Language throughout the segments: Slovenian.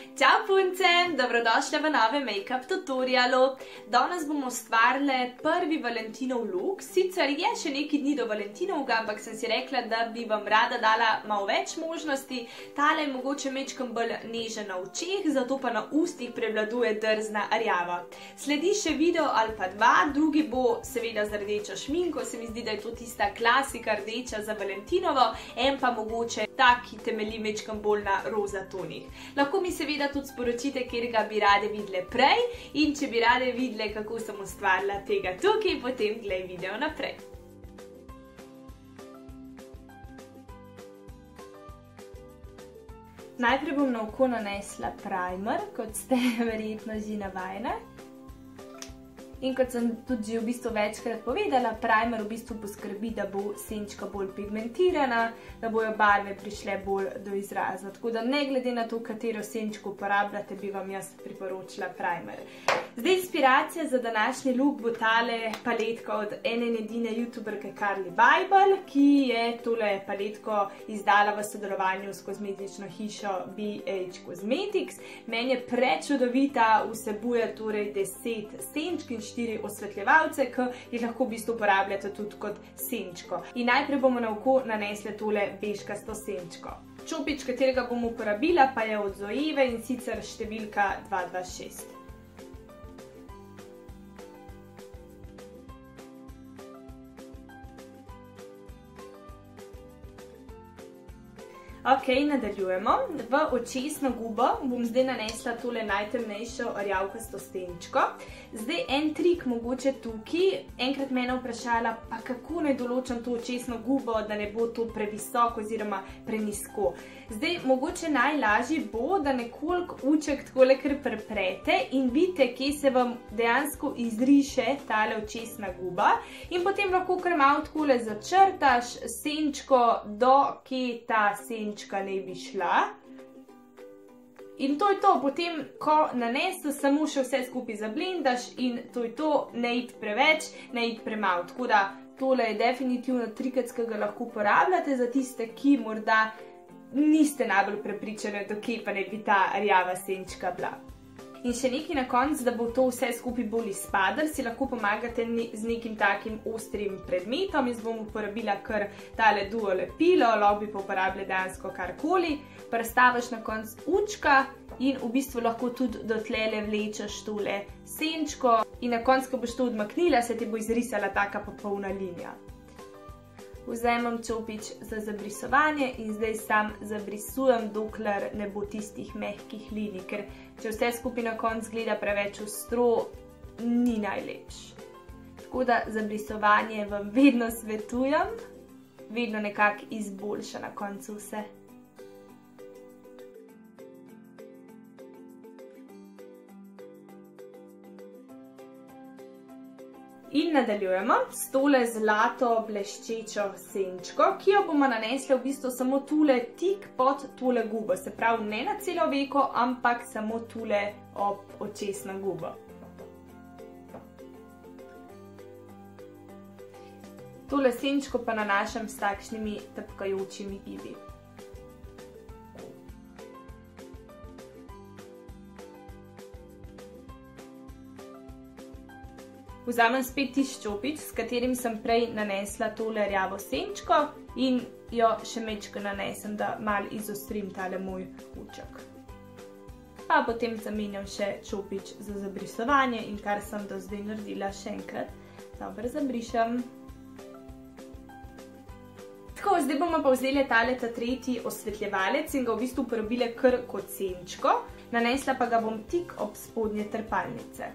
Čau punce, dobrodošli v novem make-up tutorialu. Danes bomo ustvarile prvi Valentinov look. Sicer je še nekaj dni do Valentinovga, ampak sem si rekla, da bi vam rada dala malo več možnosti. Tale je mogoče mečkam bolj nežen na očeh, zato pa na ustih prevladuje drzna rjava. Sledi še video ali pa dva, drugi bo seveda z rdečo šminko, se mi zdi, da je to tista klasika rdeča za Valentinovo, en pa mogoče tak, ki temelji mečkam bolj na roza tonih. Lahko mi seveda tudi sporočite, kjer ga bi rade videle prej in če bi rade videle, kako sem ustvarila tega tukaj, potem glej video naprej. Najprej bom na oko nanesla primer, kot ste verjetno že navajene. In kot sem tudi že v bistvu večkrat povedala, primer v bistvu poskrbi, da bo senčka bolj pigmentirana, da bojo barve prišle bolj do izraza. Tako da ne glede na to, katero senčko uporabljate, bi vam jaz priporočila primer. Zdaj, inspiracija za današnji look bo tale paletka od ene in edine youtuberke Carly Bible, ki je tole paletko izdala v sodelovanju s kozmetično hišo BH Cosmetics. Meni je prečudovita, vsebuje torej 10 senčk in 4 osvetljevalce, ki jih lahko v bistvu uporabljate tudi kot senčko. In najprej bomo na oko nanesli tole bežkasto senčko. Čopič, katerega bom uporabila, pa je od Zoeve in sicer številka 226. Ok, nadaljujemo. V očesno gubo bom zdaj nanesla tole najtemnejšo rjavkasto senčko. Zdaj, en trik mogoče tukaj. Enkrat me je vprašala, pa kako naj določam to očesno gubo, da ne bo to previsoko oziroma prenisko. Zdaj, mogoče najlažje bo, da nekoliko uček takole kar preprete in vidite, kje se vam dejansko izriše tale očesna guba. In potem lahko kar malo takole začrtaš senčko, do kje ta senčka ne bi šla. In to je to, potem, ko naneseš, samo še vse skupaj zablendaš in to je to, ne iti preveč, ne iti premalo. Tako da, tole je definitivno trikec, ki ga lahko uporabljate za tiste, ki morda niste najbolj prepričani, do kje pa ne bi ta rjava senčka bila. In še nekaj na koncu, da bo to vse skupaj bolj izpadlo, si lahko pomagate z nekim takim ostrim predmetom. Jaz bom uporabila kar tale duo lepilo, lahko bi pa uporabljali dejansko karkoli. Prestaviš na koncu učka in v bistvu lahko tudi do tlele vlečeš tole senčko. In na koncu, ko boš to odmaknila, se ti bo izrisala taka popolna linija. Vzamem čopič za zabrisovanje in zdaj sam zabrisujem, dokler ne bo tistih mehkih linij, ker če vse skupaj na koncu gleda preveč ostro, ni najlepše. Tako da zabrisovanje vam vedno svetujem, vedno nekako izboljša na koncu vse. In nadaljujemo s tole zlato bleščečo senčko, ki jo bomo nanesli v bistvu samo tule tik pod tole gubo. Se pravi, ne na celo veko, ampak samo tule ob očesno gubo. Tole senčko pa nanašam s takšnimi tapkajočimi gibi. Vzamem spet tisti čopič, s katerim sem prej nanesla tole rjavo senčko in jo še mečko nanesem, da malo izostrim tale moj uček. Pa potem zamenjam še čopič za zabrisovanje in kar sem do zdaj naredila še enkrat. Dobro zabrišem. Tako, zdaj bomo pa vzeli tale ta tretji osvetljevalec in ga v bistvu uporabila kar kot senčko. Nanesla pa ga bom tik ob spodnje trepalnice.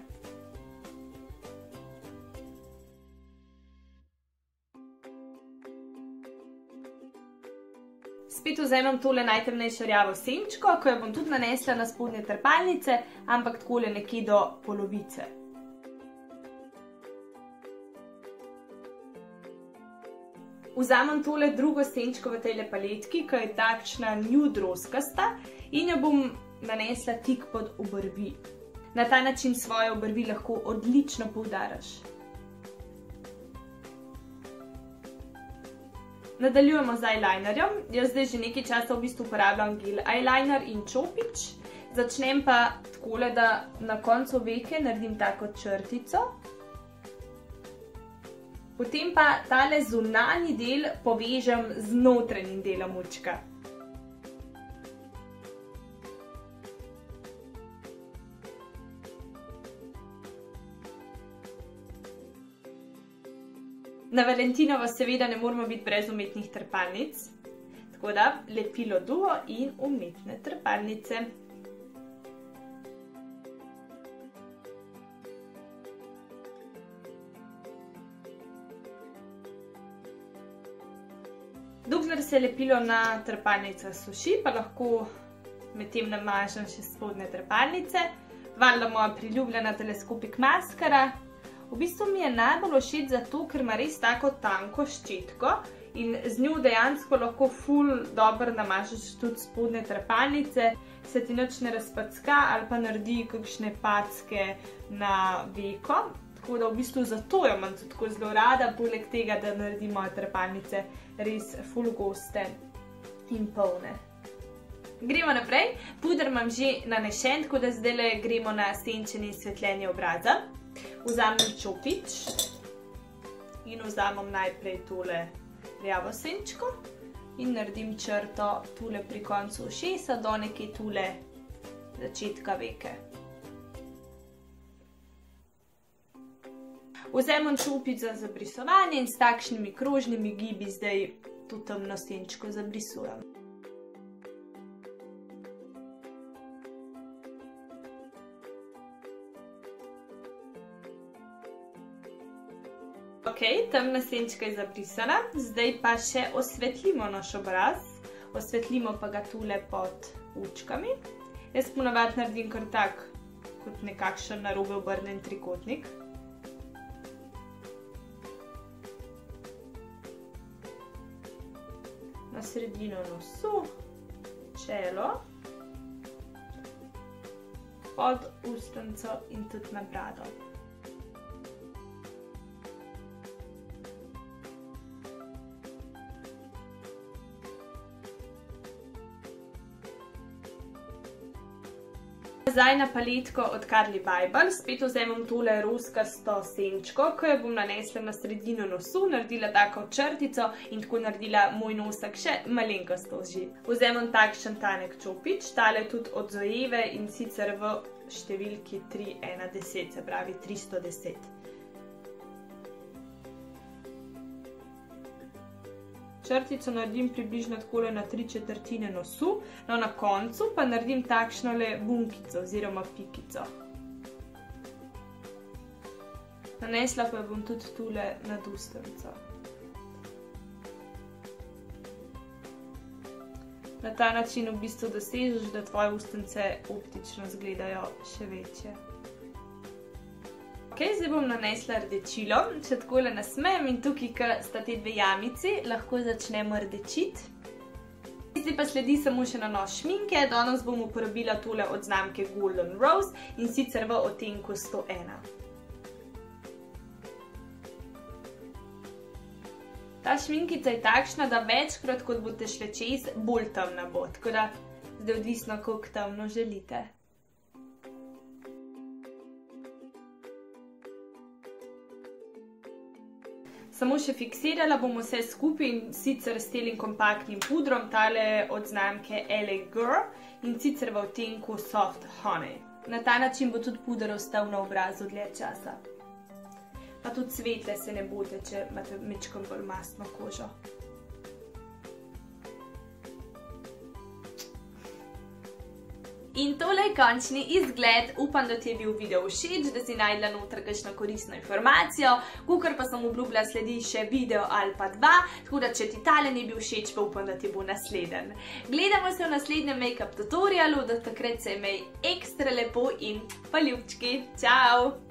Spet vzamem tole najtemnejšo rjavo senčko, ko jo bom tudi nanesla na spodnje trepalnice, ampak takole nekje do polovice. Vzamem tole drugo senčko v tejle paletki, ki je takšna nude roskasta in jo bom nanesla tik pod obrvi. Na ta način svoje obrvi lahko odlično poudariš. Nadaljujemo z eyelinerjem. Jaz zdaj že nekaj časa v bistvu uporabljam gel eyeliner in čopič. Začnem pa takole, da na koncu veke naredim tako črtico. Potem pa tale zunanji del povežem z notranjim delom očka. Na Valentinovo seveda ne moramo biti brez umetnih trepalnic, tako da lepilo duo in umetne trepalnice. Dokler se lepilo na trepalnicah suši, pa lahko medtem namažem še spodnje trepalnice. Valjda moja priljubljena teleskopik maskara. V bistvu mi je najbolj všeč zato, ker ima res tako tanko ščetko in z njo dejansko lahko ful dobro namažeš tudi spodnje trepalnice, se ti nič ne razpacka ali pa naredi kakšne packe na veko. Tako da v bistvu zato jo imam tudi tako zelo rada, poleg tega, da naredi moje trepalnice res ful goste in polne. Gremo naprej. Puder imam že nanešen, tako da zdajle gremo na senčenje in svetljenje obraza. Vzamem čopič in vzamem najprej tole rjavo senčko in naredim črto tule pri koncu ušesa do nekje tule začetka veke. Vzamem čopič za zabrisovanje in s takšnimi krožnimi gibi zdaj to temno senčko zabrisujem. Ok, temna senčka je zabrisana, zdaj pa še osvetlimo naš obraz, osvetlimo pa ga tule pod očkami. Jaz ponavadi naredim kar tak, kot nekakšen narobe obrnjen trikotnik. Na sredino nosu, čelo, pod ustnico in tudi na brado. Zdaj na paletko od Carli Bybel spet vzamem tole roskasto senčko, ko jo bom nanesla na sredino nosu, naredila tako črtico in tako naredila moj nosek še malenkost ožji. Vzamem takšen tanek čopič, tale tudi od Zoeve in sicer v številki 310, se pravi 310. Črtico naredim približno takole na 3/4 nosu, no na koncu pa naredim takšnole bunkico oziroma pikico. Nanesla pa bom tudi tule nad ustnico. Na ta način v bistvu dosežeš, da tvoje ustnice optično izgledajo še večje. Ok, zdaj bom nanesla rdečilo, če takole nasmejem in tukaj, ko sta te dve jamici, lahko začnemo rdečiti. Zdaj pa sledi samo še nanos šminke, danes bom uporabila tole od znamke Golden Rose in sicer v odtenku 101. Ta šminkica je takšna, da večkrat, kot boste šle čez, bolj temna bo, tako da zdaj odvisno, koliko temno želite. Samo še fiksirala bom vse skupaj in sicer s telim kompaktnim pudrom, tale od znamke LA Girl in sicer v odtenku Soft Honey. Na ta način bo tudi puder ostal na obrazu dlje časa. Pa tudi svetle se ne bote, če imate majčkeno bolj mastno kožo. In tole je končni izgled. Upam, da ti je bil video všeč, da si najdla noter kakšno koristno informacijo. Kakor pa sem obljubila, sledi še video ali pa dva, tako da če ti tale ni bil všeč, pa upam, da ti bo nasleden. Gledamo se v naslednjem make-up tutorialu, do takrat se imej ekstra lepo in pa ljubčki. Čau!